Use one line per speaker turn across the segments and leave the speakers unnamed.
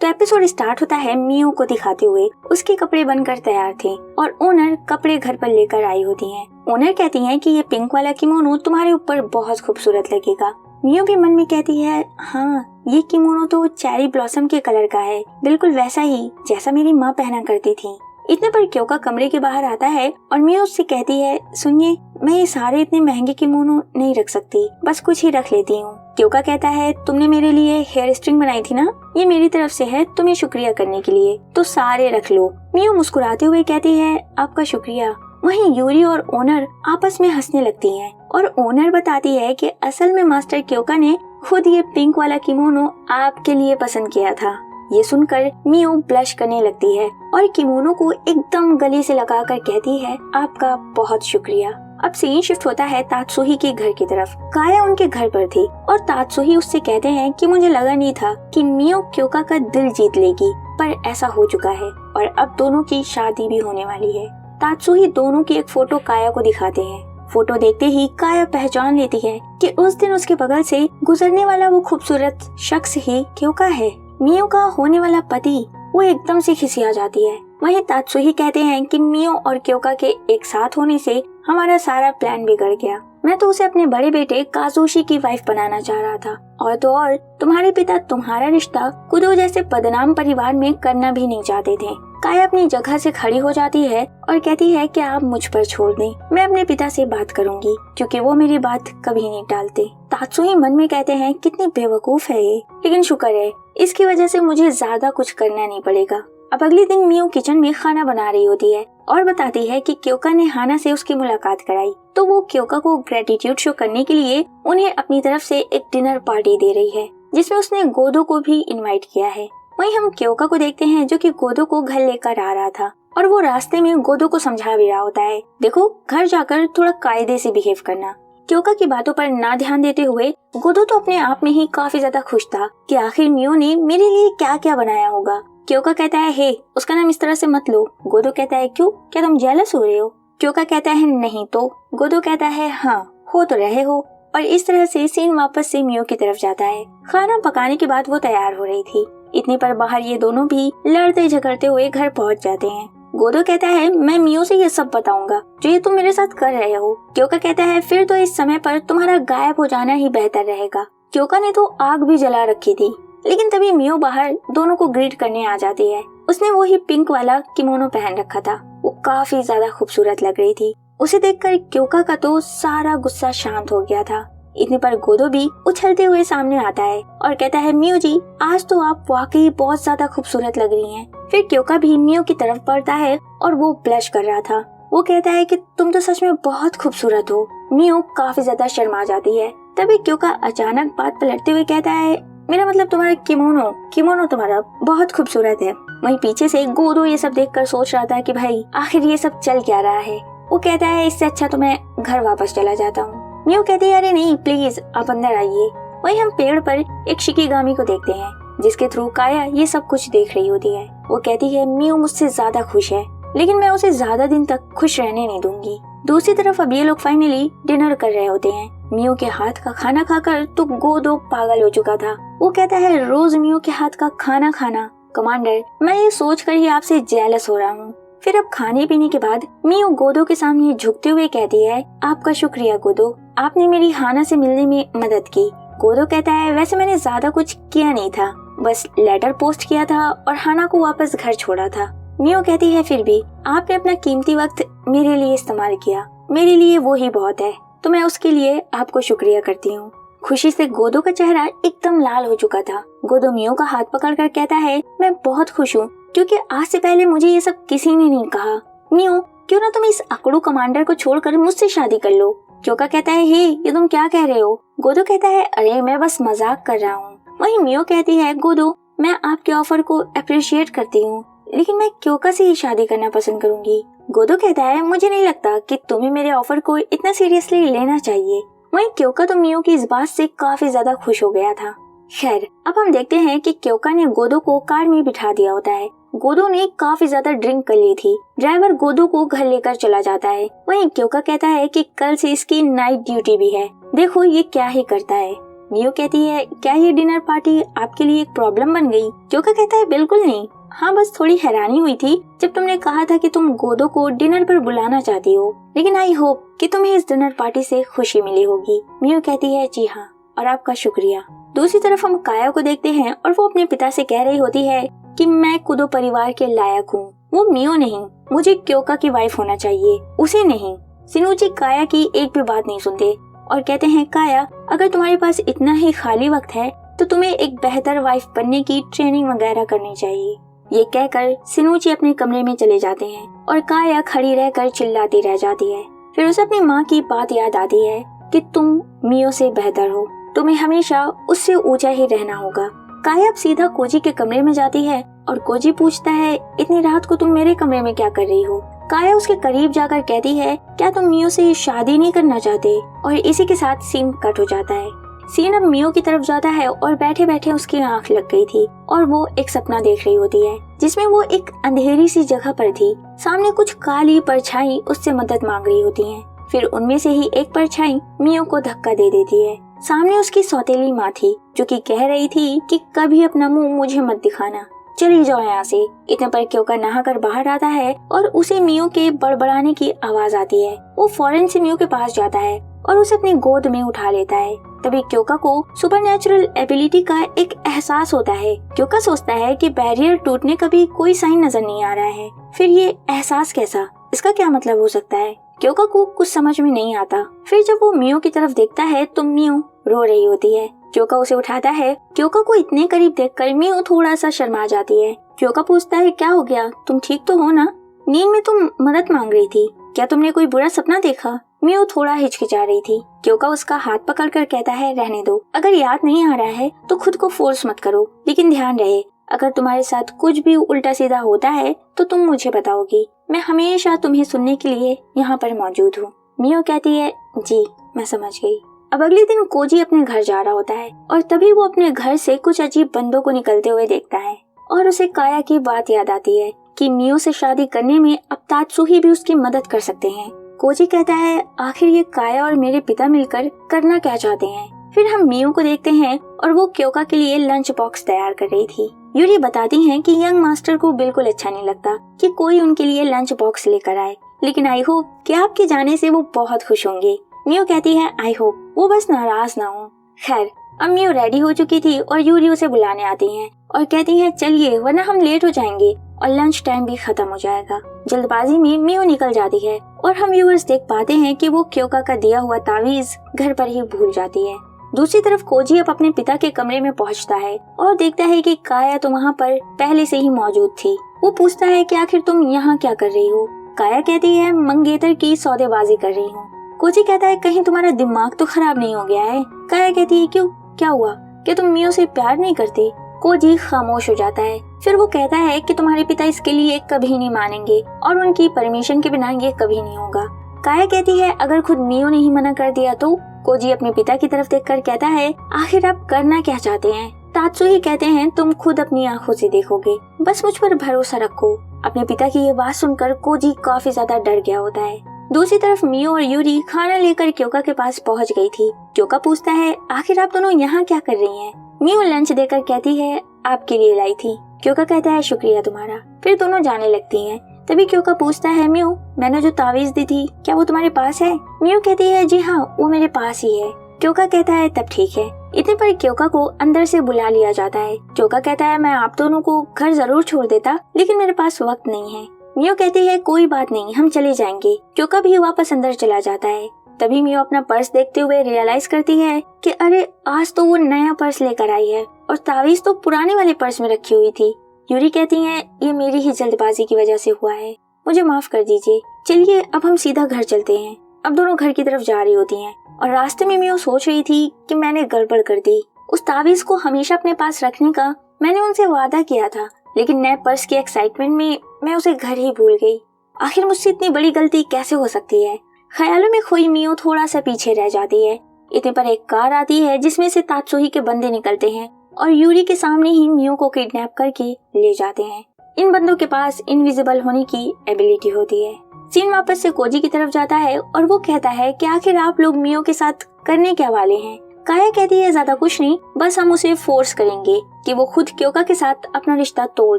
तो episode start होता है मियो को दिखाते हुए उसके कपड़े बनकर तैयार थे और ओनर कपड़े घर पर लेकर आई होती हैं। ओनर कहती हैं कि ये पिंक वाला किमोनो तुम्हारे ऊपर बहुत खूबसूरत लगेगा। मियो भी मन में कहती है, हाँ ये किमोनो तो चेरी ब्लॉसम के कलर का है, बिल्कुल वैसा ही जैसा मेरी माँ पहना करती थी। इतने पर क्योका कमरे के बाहर आता है और मियो उससे कहती है, सुनिए मैं ये सारे इतने महंगे किमोनो नहीं रख सकती, बस कुछ ही रख लेती हूँ। क्योका कहता है, तुमने मेरे लिए हेयर स्ट्रिंग बनाई थी ना, ये मेरी तरफ से है तुम्हें शुक्रिया करने के लिए, तो सारे रख लो। मियो मुस्कुराते हुए कहती है, आपका शुक्रिया। वहीं यूरी और ओनर आपस में हंसने लगती हैं और ओनर बताती है कि असल में मास्टर क्योका ने खुद ये पिंक वाला किमोनो आपके लिए पसंद किया था। ये सुनकर मियो ब्लश करने लगती है और किमोनो को एकदम गले से लगाकर कहती है, आपका बहुत शुक्रिया। अब सीन शिफ्ट होता है तात्सुही के घर की तरफ। काया उनके घर पर थी और तात्सुही उससे कहते हैं कि मुझे लगा नहीं था कि मियो क्योका का दिल जीत लेगी, पर ऐसा हो चुका है और अब दोनों की शादी भी होने वाली है। तात्सुही दोनों की एक फोटो काया को दिखाते हैं। फोटो देखते ही काया पहचान लेती है कि उस दिन उसके बगल से गुजरने वाला वो खूबसूरत शख्स ही क्योका है, मियो का होने वाला पति। वो एकदम से खिसिया जाती है। वहीं तात्सुही कहते हैं कि मियो और क्योका के एक साथ होने से हमारा सारा प्लान बिगड़ गया। मैं तो उसे अपने बड़े बेटे काजुशी की वाइफ बनाना चाह रहा था, और तो और तुम्हारे पिता तुम्हारा रिश्ता कुदो जैसे बदनाम परिवार में करना भी नहीं चाहते थे। काया अपनी जगह से खड़ी हो जाती है और कहती है कि आप मुझ पर छोड़ दें, मैं अपने पिता से बात करूंगी क्योंकि वो मेरी बात कभी नहीं टालते। तात्सुही मन में कहते हैं, कितनी बेवकूफ है ये, लेकिन शुक्र है इसकी वजह से मुझे ज्यादा कुछ करना नहीं पड़ेगा। अब अगले दिन मियो किचन में खाना बना रही होती है और बताती है कि क्योका ने हाना से उसकी मुलाकात कराई, तो वो क्योका को ग्रेटिट्यूड शो करने के लिए उन्हें अपनी तरफ से एक डिनर पार्टी दे रही है, जिसमें उसने गोदो को भी इनवाइट किया है। वहीं हम क्योका को देखते हैं जो कि गोदो को घर लेकर आ रहा था और वो रास्ते में गोदो को समझा भी रहा होता है, देखो घर जाकर थोड़ा कायदे से बिहेव करना। क्योका की बातों पर ना ध्यान देते हुए गोदो तो अपने आप में ही काफी ज्यादा खुश था कि आखिर मियो ने मेरे लिए क्या क्या बनाया होगा। क्योका कहता है, हे उसका नाम इस तरह से मत लो। गोदो कहता है, क्यों, क्या तुम जेलस हो रहे हो? क्योका कहता है, नहीं तो। गोदो कहता है, हाँ हो तो रहे हो। और इस तरह से सीन वापस से मियो की तरफ जाता है। खाना पकाने के बाद वो तैयार हो रही थी। इतने पर बाहर ये दोनों भी लड़ते झगड़ते हुए घर पहुंच जाते हैं। गोदो कहता है, मैं मियो से ये सब बताऊंगा जो ये तुम मेरे साथ कर रहे हो। क्योका कहता है, फिर तो इस समय पर तुम्हारा गायब हो जाना ही बेहतर रहेगा। क्योका ने तो आग भी जला रखी थी, लेकिन तभी मियो बाहर दोनों को ग्रीट करने आ जाती है। उसने वही पिंक वाला किमोनो पहन रखा था, वो काफी ज्यादा खूबसूरत लग रही थी। उसे देखकर क्योका का तो सारा गुस्सा शांत हो गया था। इतने पर गोदो भी उछलते हुए सामने आता है और कहता है, मियो जी आज तो आप वाकई बहुत ज्यादा खूबसूरत लग रही हैं। फिर क्योका भी मियो की तरफ बढ़ता है और वो ब्लश कर रहा था। वो कहता है कि तुम तो सच में बहुत खूबसूरत हो। मियो काफी ज्यादा शर्मा जाती है। तभी क्योका अचानक बात पलटते हुए कहता है, मेरा मतलब तुम्हारा किमोनो तुम्हारा बहुत खूबसूरत है। वहीं पीछे से गोदो ये सब देखकर सोच रहा था कि भाई आखिर ये सब चल क्या रहा है। वो कहता है, इससे अच्छा तो मैं घर वापस चला जाता हूँ। मियो कहती है, अरे नहीं प्लीज आप अंदर आइए। वहीं हम पेड़ पर एक शिकीगामी को देखते हैं जिसके थ्रू काया ये सब कुछ देख रही होती है। वो कहती है, मियो मुझसे ज्यादा खुश है, लेकिन मैं उसे ज्यादा दिन तक खुश रहने नहीं दूंगी। दूसरी तरफ अब ये लोग फाइनली डिनर कर रहे होते हैं। मियो के हाथ का खाना खाकर तो गोदो पागल हो चुका था। वो कहता है, रोज मियो के हाथ का खाना खाना। कमांडर मैं ये सोच कर ही आपसे जेलस हो रहा हूँ। फिर अब खाने पीने के बाद मियो गोदो के सामने झुकते हुए कहती है, आपका शुक्रिया गोदो, आपने मेरी हाना से मिलने में मदद की। गोदो कहता है, वैसे मैंने ज्यादा कुछ किया नहीं था, बस लेटर पोस्ट किया था और हाना को वापस घर छोड़ा था। मियो कहती है, फिर भी आपने अपना कीमती वक्त मेरे लिए इस्तेमाल किया, मेरे लिए वो ही बहुत है, तो मैं उसके लिए आपको शुक्रिया करती हूँ। खुशी से गोदो का चेहरा एकदम लाल हो चुका था। गोदो मियो का हाथ पकड़कर कहता है, मैं बहुत खुश हूँ क्योंकि आज से पहले मुझे ये सब किसी ने नहीं कहा। मियो क्यों ना तुम इस अकड़ू कमांडर को छोड़कर मुझसे शादी कर लो। क्योका कहता है, हे ये तुम क्या कह रहे हो? गोदो कहता है, अरे मैं बस मजाक कर रहा हूँ। वहीं मियो कहती है, गोदो मैं आपके ऑफर को अप्रिशिएट करती हूँ, लेकिन मैं क्योका से ही शादी करना पसंद करूंगी। गोदो कहता है, मुझे नहीं लगता कि तुम्हें मेरे ऑफर को इतना सीरियसली लेना चाहिए। वहीं क्योका तो मियो की इस बात से काफी ज्यादा खुश हो गया था। खैर अब हम देखते हैं कि क्योका ने गोदो को कार में बिठा दिया होता है। गोदो ने काफी ज्यादा ड्रिंक कर ली थी। ड्राइवर गोदो को घर लेकर चला जाता है। वहीं क्योका कहता है कि कल से इसकी नाइट ड्यूटी भी है, देखो ये क्या ही करता है। मियो कहती है क्या ये डिनर पार्टी आपके लिए एक प्रॉब्लम बन गई? क्योका कहता है बिल्कुल नहीं, हाँ बस थोड़ी हैरानी हुई थी जब तुमने कहा था कि तुम गोदो को डिनर पर बुलाना चाहती हो, लेकिन आई होप कि तुम्हें इस डिनर पार्टी से खुशी मिली होगी। मियो कहती है जी हाँ और आपका शुक्रिया। दूसरी तरफ हम काया को देखते हैं और वो अपने पिता से कह रही होती है कि मैं कुदो परिवार के लायक हूँ, वो मियो नहीं, मुझे क्योका की वाइफ होना चाहिए, उसे नहीं। शिनुची काया की एक भी बात नहीं सुनते और कहते हैं काया अगर तुम्हारे पास इतना ही खाली वक्त है तो तुम्हें एक बेहतर वाइफ बनने की ट्रेनिंग वगैरह करनी चाहिए। ये कहकर शिनुची अपने कमरे में चले जाते हैं और काया खड़ी रहकर चिल्लाती रह जाती है। फिर उसे अपनी माँ की बात याद आती है कि तुम मियो से बेहतर हो, तुम्हें हमेशा उससे ऊंचा ही रहना होगा। काया अब सीधा कोजी के कमरे में जाती है और कोजी पूछता है इतनी रात को तुम मेरे कमरे में क्या कर रही हो? काया उसके करीब जाकर कहती है क्या तुम मियो से शादी नहीं करना चाहते? और इसी के साथ सीन कट हो जाता है। सीन अब मियो की तरफ जाता है और बैठे बैठे उसकी आंख लग गई थी और वो एक सपना देख रही होती है जिसमें वो एक अंधेरी सी जगह पर थी। सामने कुछ काली परछाई उससे मदद मांग रही होती हैं। फिर उनमें से ही एक परछाई मियो को धक्का दे देती है। सामने उसकी सौतेली माँ थी जो कि कह रही थी कि कभी अपना मुंह मुझे मत दिखाना, चली जाओ यहाँ से। इतने पर क्योका नहाकर बाहर आता है और उसे मियो के बड़बड़ाने की आवाज आती है। वो फौरन से मियो के पास जाता है और उसे अपनी गोद में उठा लेता है। तभी क्योका को सुपरनैचुरल एबिलिटी का एक एहसास होता है। क्योका सोचता है कि बैरियर टूटने का भी कोई साइन नजर नहीं आ रहा है, फिर ये एहसास कैसा, इसका क्या मतलब हो सकता है? क्योका को कुछ समझ में नहीं आता। फिर जब वो मियो की तरफ देखता है तो मियो रो रही होती है। क्योका उसे उठाता है। क्योका को इतने करीब देखकर मियो थोड़ा सा शर्मा जाती है। क्योका पूछता है क्या हो गया, तुम ठीक तो हो ना? नींद में तुम मदद मांग रही थी, क्या तुमने कोई बुरा सपना देखा? मियो थोड़ा हिचकिचा रही थी। क्योका उसका हाथ पकड़कर कहता है रहने दो, अगर याद नहीं आ रहा है तो खुद को फोर्स मत करो, लेकिन ध्यान रहे अगर तुम्हारे साथ कुछ भी उल्टा सीधा होता है तो तुम मुझे बताओगी, मैं हमेशा तुम्हें सुनने के लिए यहाँ पर मौजूद हूँ। मियो कहती है जी मैं समझ गई। अब अगले दिन कोजी अपने घर जा रहा होता है और तभी वो अपने घर से कुछ अजीब बंदों को निकलते हुए देखता है और उसे काया की बात याद आती है कि मियो से शादी करने में अब तात्सुही भी उसकी मदद कर सकते हैं। कोजी कहता है आखिर ये काया और मेरे पिता मिलकर करना क्या चाहते हैं। फिर हम मियो को देखते हैं और वो क्योका के लिए लंच बॉक्स तैयार कर रही थी। यूरी बताती हैं कि यंग मास्टर को बिल्कुल अच्छा नहीं लगता कि कोई उनके लिए लंच बॉक्स लेकर आए, लेकिन आई होप कि आपके जाने से वो बहुत खुश होंगे। मियो कहती है आई होप वो बस नाराज ना हो। खैर अब मियो रेडी हो चुकी थी और यूरी उसे बुलाने आती हैं और कहती हैं चलिए वरना हम लेट हो जाएंगे और लंच टाइम भी खत्म हो जाएगा। जल्दबाजी में मियो निकल जाती है और हम व्यूअर्स देख पाते हैं कि वो क्योका का दिया हुआ तावीज घर पर ही भूल जाती है। दूसरी तरफ कोजी अब अपने पिता के कमरे में पहुंचता है और देखता है कि काया तो वहाँ पर पहले से ही मौजूद थी। वो पूछता है कि आखिर तुम यहाँ क्या कर रही हो? काया कहती है मंगेतर की सौदेबाजी कर रही हूँ। कोजी कहता है कहीं तुम्हारा दिमाग तो खराब नहीं हो गया है? काया कहती है क्यों, क्या हुआ, क्या तुम मियो से प्यार नहीं करते? कोजी खामोश हो जाता है। फिर वो कहता है कि तुम्हारे पिता इसके लिए कभी नहीं मानेंगे और उनकी परमिशन के बिना ये कभी नहीं होगा। काया कहती है अगर खुद मियो ने ही मना कर दिया तो? कोजी अपने पिता की तरफ देखकर कहता है आखिर आप करना क्या चाहते हैं? तात्सुही कहते हैं तुम खुद अपनी आंखों से देखोगे, बस मुझ पर भरोसा रखो। अपने पिता की ये बात सुनकर कोजी काफी ज्यादा डर गया होता है। दूसरी तरफ मियो और यूरी खाना लेकर क्योका के पास पहुंच गई थी। क्योका पूछता है आखिर आप दोनों यहाँ क्या कर रही हैं? मियो लंच देकर कहती है आपके लिए लाई थी। क्योका कहता है शुक्रिया तुम्हारा। फिर दोनों जाने लगती हैं। तभी क्योका पूछता है मियो मैंने जो तावीज दी थी क्या वो तुम्हारे पास है? मियो कहती है जी हाँ वो मेरे पास ही है। क्योका कहता है तब ठीक है। इतने पर क्योका को अंदर से बुला लिया जाता है। क्योका कहता है मैं आप दोनों को घर जरूर छोड़ देता लेकिन मेरे पास वक्त नहीं है। मियो कहती है कोई बात नहीं हम चले जाएंगे। क्योका भी वापस अंदर चला जाता है। तभी मियो अपना पर्स देखते हुए रियलाइज करती है कि अरे आज तो वो नया पर्स लेकर आई है और तावीज तो पुराने वाले पर्स में रखी हुई थी। यूरी कहती है ये मेरी ही जल्दबाजी की वजह से हुआ है, मुझे माफ कर दीजिए। चलिए अब हम सीधा घर चलते हैं। अब दोनों घर की तरफ जा रही होती हैं और रास्ते में मियो सोच रही थी कि मैंने गड़बड़ कर दी। उस तावीज को हमेशा अपने पास रखने का मैंने उनसे वादा किया था लेकिन नए पर्स की एक्साइटमेंट में मैं उसे घर ही भूल गई। आखिर मुझसे इतनी बड़ी गलती कैसे हो सकती है? ख्यालों में खोई मियो थोड़ा सा पीछे रह जाती है। इतने पर एक कार आती है जिसमें से तात्सुही के बंदे निकलते हैं और यूरी के सामने ही मियो को किडनैप करके ले जाते हैं। इन बंदों के पास इनविजिबल होने की एबिलिटी होती है। सीन वापस से कोजी की तरफ जाता है और वो कहता है कि आखिर आप लोग मियो के साथ करने क्या वाले हैं? काया कहती है ज्यादा कुछ नहीं, बस हम उसे फोर्स करेंगे कि वो खुद क्योका के साथ अपना रिश्ता तोड़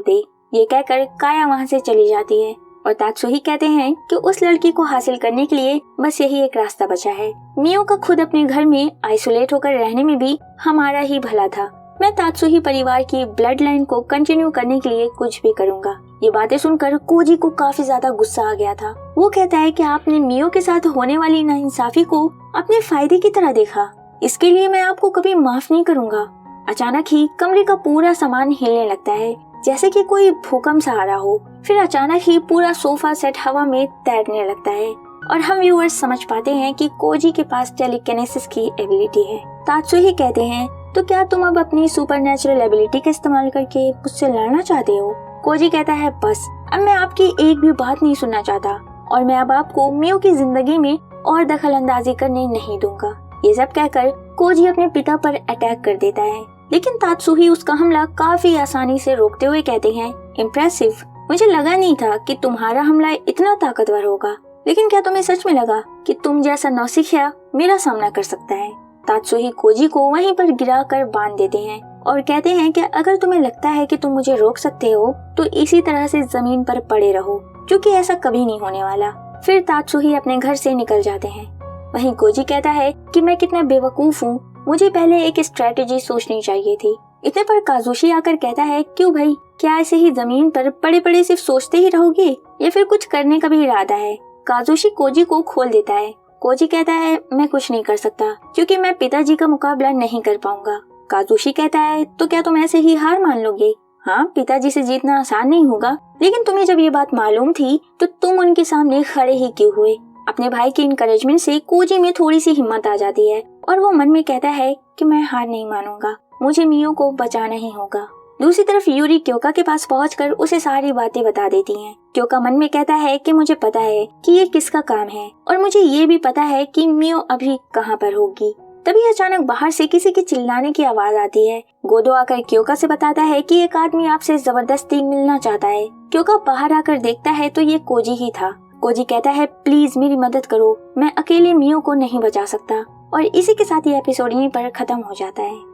दे। ये कहकर काया वहाँ से चली जाती है और तात्सुही कहते हैं कि उस लड़की को हासिल करने के लिए बस यही एक रास्ता बचा है। मियो का खुद अपने घर में आइसोलेट होकर रहने में भी हमारा ही भला था। मैं तात्सुही परिवार की ब्लड लाइन को कंटिन्यू करने के लिए कुछ भी करूँगा। ये बातें सुनकर कोजी को काफी ज्यादा गुस्सा आ गया था। वो कहता है कि आपने मियो के साथ होने वाली नाइंसाफी को अपने फायदे की तरह देखा, इसके लिए मैं आपको कभी माफ नहीं करूँगा। अचानक ही कमरे का पूरा सामान हिलने लगता है जैसे कि कोई भूकंप सा आ रहा हो। फिर अचानक ही पूरा सोफा सेट हवा में तैरने लगता है और हम व्यूअर्स समझ पाते हैं कि कोजी के पास टेलीकिनेसिस की एबिलिटी है। तात्सुही कहते हैं, तो क्या तुम अब अपनी सुपरनेचुरल एबिलिटी का इस्तेमाल करके मुझसे लड़ना चाहते हो? कोजी कहता है, बस अब मैं आपकी एक भी बात नहीं सुनना चाहता और मैं अब आपको मियो की जिंदगी में और दखल अंदाजी करने नहीं दूंगा। ये सब कहकर कोजी अपने पिता पर अटैक कर देता है, लेकिन तात्सुही उसका हमला काफी आसानी से रोकते हुए कहते हैं, इम्प्रेसिव, मुझे लगा नहीं था कि तुम्हारा हमला इतना ताकतवर होगा, लेकिन क्या तुम्हें सच में लगा कि तुम जैसा नौसिखिया मेरा सामना कर सकता है? तात्सुही कोजी को वहीं पर गिरा कर बांध देते हैं और कहते हैं कि अगर तुम्हें लगता है कि तुम मुझे रोक सकते हो तो इसी तरह से जमीन पर पड़े रहो, क्योंकि ऐसा कभी नहीं होने वाला। फिर तात्सुही अपने घर से निकल जाते हैं। वहीं कोजी कहता है कि मैं कितना बेवकूफ हूँ, मुझे पहले एक स्ट्रेटेजी सोचनी चाहिए थी। इतने पर काजुशी आकर कहता है, क्यों भाई, क्या ऐसे ही जमीन पर पड़े पड़े सिर्फ सोचते ही रहोगे या फिर कुछ करने का भी इरादा है? काजुशी कोजी को खोल देता है। कोजी कहता है, मैं कुछ नहीं कर सकता क्योंकि मैं पिताजी का मुकाबला नहीं कर पाऊंगा। काजुशी कहता है, तो क्या तुम ऐसे ही हार मान लोगे? हाँ, पिताजी से जीतना आसान नहीं होगा, लेकिन तुम्हें जब ये बात मालूम थी तो तुम उनके सामने खड़े ही क्यों हुए? अपने भाई के इनकरेजमेंट से कोजी में थोड़ी सी हिम्मत आ जाती है और वो मन में कहता है कि मैं हार नहीं मानूंगा, मुझे मियो को बचाना ही होगा। दूसरी तरफ यूरी क्योका के पास पहुंचकर उसे सारी बातें बता देती हैं। क्योका मन में कहता है कि मुझे पता है कि ये किसका काम है और मुझे ये भी पता है कि मियो अभी कहाँ पर होगी। तभी अचानक बाहर से किसी के चिल्लाने की आवाज आती है। गोदो आकर क्योका से बताता है कि एक आदमी आपसे जबरदस्ती मिलना चाहता है। क्योका बाहर आकर देखता है तो ये कोजी ही था। कोजी कहता है, प्लीज मेरी मदद करो, मैं अकेले मियो को नहीं बचा सकता। और इसी के साथ ये एपिसोड यहीं पर खत्म हो जाता है।